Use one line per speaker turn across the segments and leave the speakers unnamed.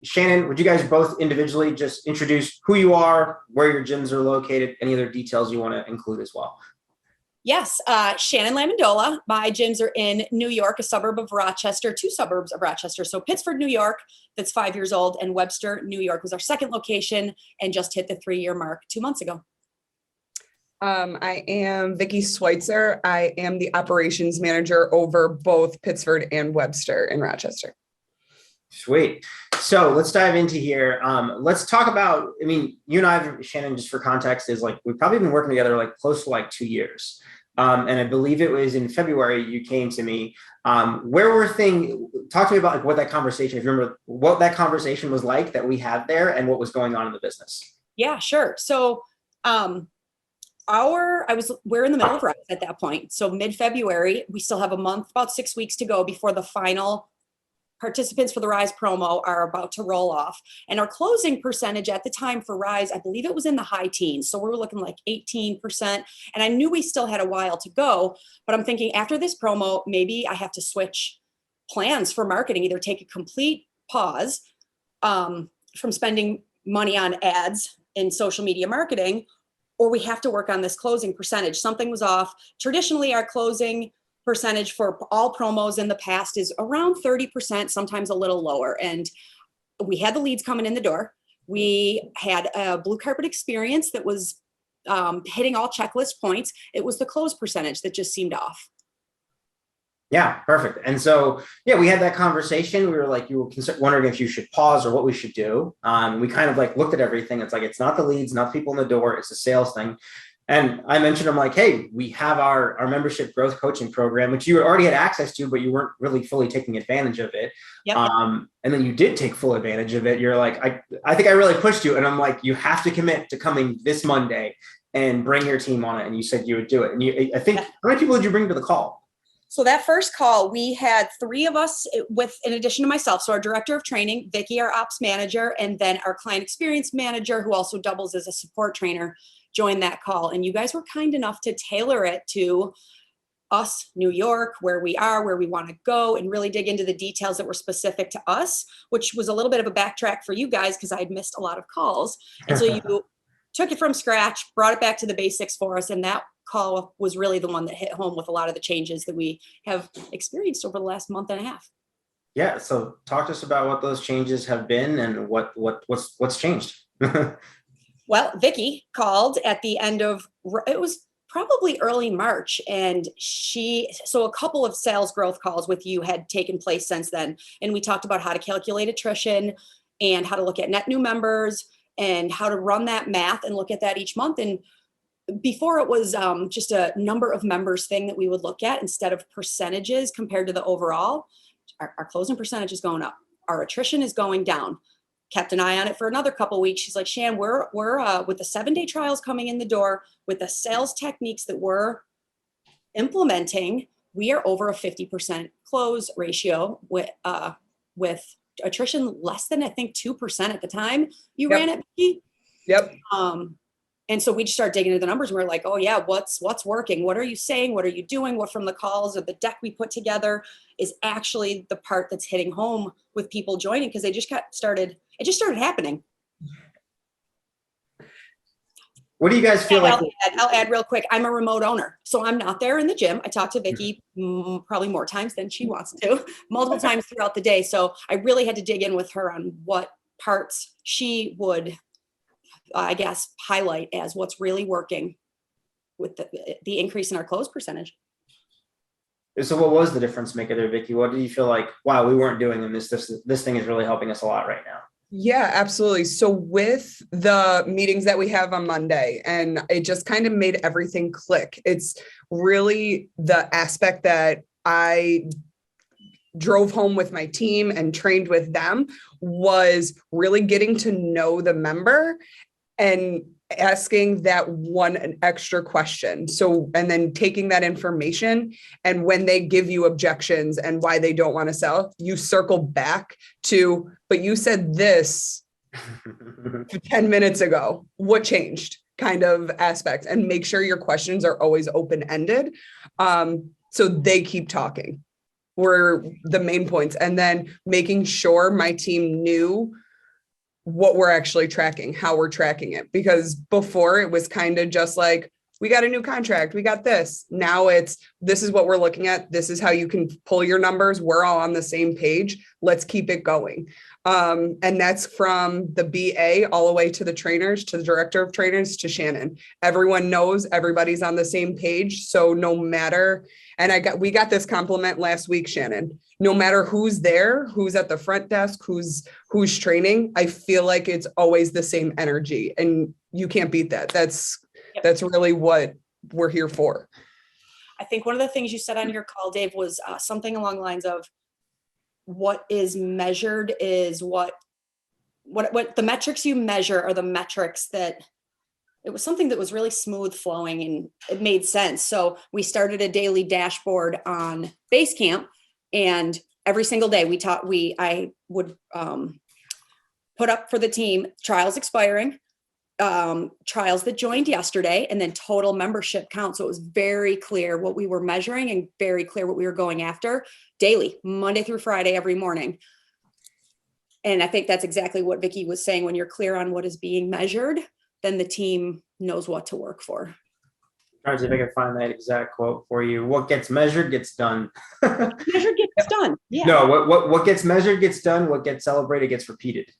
Shannon, would you guys both individually just introduce who you are, where your gyms are located, any other details you want to include as well?
Yes, Shannon Lamandola. My gyms are in New York, a suburb of Rochester, two suburbs of Rochester. So Pittsford, New York, that's 5 years old, and Webster, New York was our second location and just hit the 3-year mark 2 months ago.
I am Vicki Schweitzer. I am the operations manager over both Pittsford and Webster in Rochester.
Sweet. So let's dive into here. Let's talk about, I mean, you and I, Shannon, just for context, is like, we've probably been working together like close to like 2 years. And I believe it was in February you came to me. Talk to me about like what that conversation, if you remember what that conversation was like that we had there and what was going on in the business.
Yeah, sure. So we're in the middle of Rise at that point. So mid-February, we still have a month, about 6 weeks to go before the final participants for the Rise promo are about to roll off. And our closing percentage at the time for Rise, I believe it was in the high teens. So we were looking like 18%. And I knew we still had a while to go, but I'm thinking after this promo, maybe I have to switch plans for marketing, either take a complete pause from spending money on ads in social media marketing, or we have to work on this closing percentage. Something was off. Traditionally, our closing percentage for all promos in the past is around 30%, sometimes a little lower. And we had the leads coming in the door. We had a blue carpet experience that was hitting all checklist points. It was the close percentage that just seemed off.
Yeah, perfect. And so, yeah, we had that conversation. We were like, you were wondering if you should pause or what we should do. We kind of like looked at everything. It's like, it's not the leads, not the people in the door. It's a sales thing. And I mentioned, I'm like, hey, we have our membership growth coaching program, which you already had access to, but you weren't really fully taking advantage of it.
Yep.
And then you did take full advantage of it. You're like, I think I really pushed you. And I'm like, you have to commit to coming this Monday and bring your team on it. And you said you would do it. And I think, how many people did you bring to the call?
So that first call, we had 3 of us in addition to myself. So our director of training, Vicki, our ops manager, and then our client experience manager, who also doubles as a support trainer, joined that call. And you guys were kind enough to tailor it to us, New York, where we are, where we want to go, and really dig into the details that were specific to us, which was a little bit of a backtrack for you guys because I had missed a lot of calls. And so you took it from scratch, brought it back to the basics for us. And that call was really the one that hit home with a lot of the changes that we have experienced over the last month and a half.
Yeah. So talk to us about what those changes have been and what's changed.
Well, Vicki called at the end of, it was probably early March. And so a couple of sales growth calls with you had taken place since then. And we talked about how to calculate attrition and how to look at net new members and how to run that math and look at that each month. And before it was just a number of members thing that we would look at instead of percentages compared to the overall. Our closing percentage is going up. Our attrition is going down. Kept an eye on it for another couple of weeks. She's like, Shan, we're with the 7-day trials coming in the door, with the sales techniques that we're implementing, we are over a 50% close ratio with attrition less than, I think, 2% at the time you ran it, Vicki.
Yep.
And so we just start digging into the numbers and we're like, oh yeah, what's working? What are you saying? What are you doing? What from the calls or the deck we put together is actually the part that's hitting home with people joining, because it just started happening.
What do you guys feel like?
I'll add real quick. I'm a remote owner, so I'm not there in the gym. I talk to Vicki probably more times than she wants to, multiple times throughout the day. So I really had to dig in with her on what parts she would, I guess, highlight as what's really working with the increase in our close percentage.
So what was the difference maker there, Vicki? What did you feel like, wow, we weren't doing and this thing is really helping us a lot right now?
Yeah, absolutely. So with the meetings that we have on Monday, and it just kind of made everything click. It's really the aspect that I drove home with my team and trained with them was really getting to know the member and asking that one extra question. So, and then taking that information, and when they give you objections and why they don't want to sell, you circle back to, but you said this 10 minutes ago, what changed, kind of aspect, and make sure your questions are always open-ended. So they keep talking were the main points. And then making sure my team knew what we're actually tracking, how we're tracking it. Because before it was kind of just like, we got a new contract, we got this. Now this is what we're looking at. This is how you can pull your numbers. We're all on the same page. Let's keep it going. And that's from the BA all the way to the trainers, to the director of trainers, to Shannon. Everyone knows everybody's on the same page. So no matter, and we got this compliment last week, Shannon, no matter who's there, who's at the front desk, who's training, I feel like it's always the same energy, and you can't beat that. That's really what we're here for.
I think one of the things you said on your call, Dave, was something along the lines of what is measured is what the metrics you measure are the metrics that, it was something that was really smooth flowing and it made sense. So we started a daily dashboard on Basecamp, and every single day I would put up for the team trials expiring, trials that joined yesterday, and then total membership count. So it was very clear what we were measuring and very clear what we were going after daily, Monday through Friday, every morning. And I think that's exactly what Vicki was saying. When you're clear on what is being measured, then the team knows what to work for.
Trying to see if I can find that exact quote for you. What gets measured gets done.
Measured gets done. Yeah.
No, what gets measured gets done. What gets celebrated gets repeated.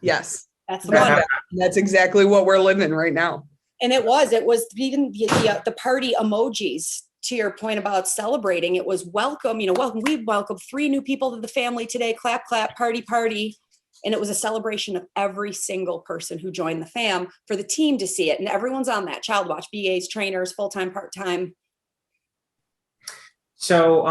Yes.
That's the one.
That's exactly what we're living right now.
And it was even the party emojis, to your point about celebrating. It was welcome, welcome. We welcomed 3 new people to the family today. Clap, clap, party, party. And it was a celebration of every single person who joined the fam for the team to see it. And everyone's on that. Child watch, BAs, trainers, full-time, part-time.
So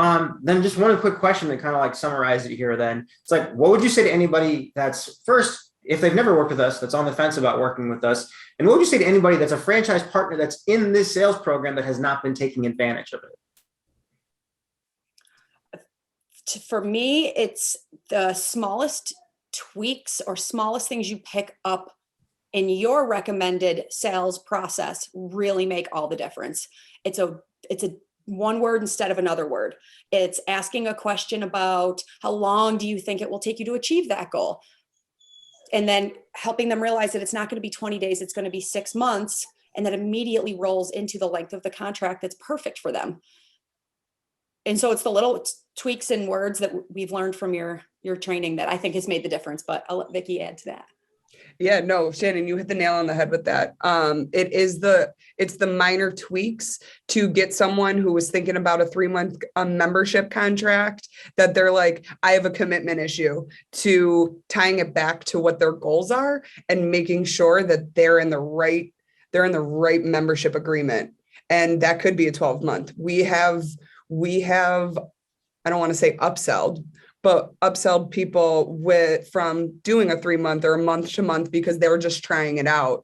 then just one quick question to kind of like summarize it here then. It's like, what would you say to anybody that's first, if they've never worked with us, that's on the fence about working with us? And what would you say to anybody that's a franchise partner that's in this sales program that has not been taking advantage of it?
For me, it's the smallest tweaks or smallest things you pick up in your recommended sales process really make all the difference. It's a one word instead of another word. It's asking a question about how long do you think it will take you to achieve that goal? And then helping them realize that it's not going to be 20 days, it's going to be 6 months. And that immediately rolls into the length of the contract that's perfect for them. And so it's the little tweaks and words that we've learned from your training that I think has made the difference, but I'll let Vicki add to that.
Yeah, no, Shannon, you hit the nail on the head with that. It's the minor tweaks to get someone who was thinking about a 3-month membership contract that they're like, I have a commitment issue, to tying it back to what their goals are and making sure that they're in the right membership agreement. And that could be a 12-month. We have, I don't want to say upselled, but upselled people from doing a 3-month or a month to month because they were just trying it out,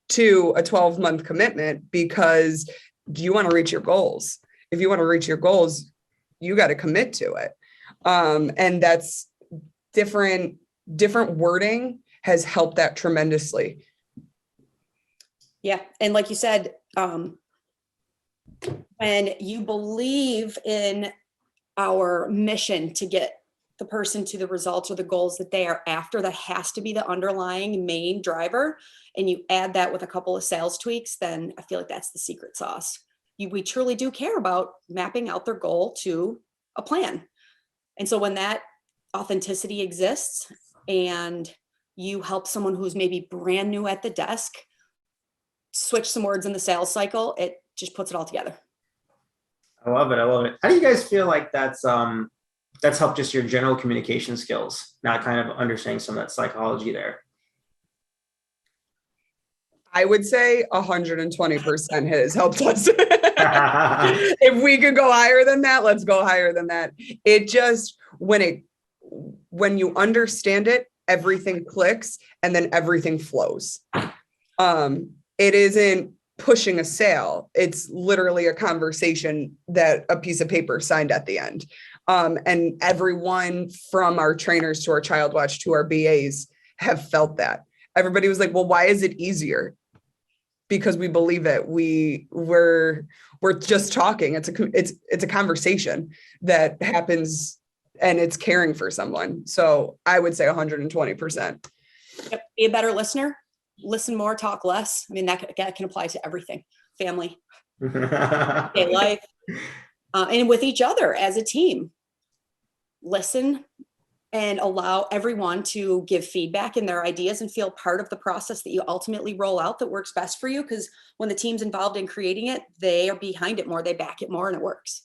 to a 12-month commitment because you want to reach your goals. If you want to reach your goals, you got to commit to it. And that's different wording has helped that tremendously.
Yeah. And like you said, when you believe in our mission to get the person to the results or the goals that they are after, that has to be the underlying main driver. And you add that with a couple of sales tweaks, then I feel like that's the secret sauce. We truly do care about mapping out their goal to a plan. And so when that authenticity exists and you help someone who's maybe brand new at the desk switch some words in the sales cycle, it just puts it all together.
I love it. I love it. How do you guys feel like that's helped just your general communication skills, not kind of understanding some of that psychology there?
I would say 120% has helped us. If we could go higher than that, let's go higher than that. It just, when you understand it, everything clicks and then everything flows. It isn't pushing a sale. It's literally a conversation that a piece of paper signed at the end. And everyone from our trainers to our child watch to our BAs have felt that. Everybody was like, well, why is it easier? Because we believe it. We're just talking. It's a conversation that happens and it's caring for someone. So I would say 120%.
Yep. Be a better listener, listen more, talk less. I mean, that can apply to everything, family, day life, and with each other as a team. Listen and allow everyone to give feedback and their ideas and feel part of the process that you ultimately roll out that works best for you. Because when the team's involved in creating it, they are behind it more, they back it more, and it works.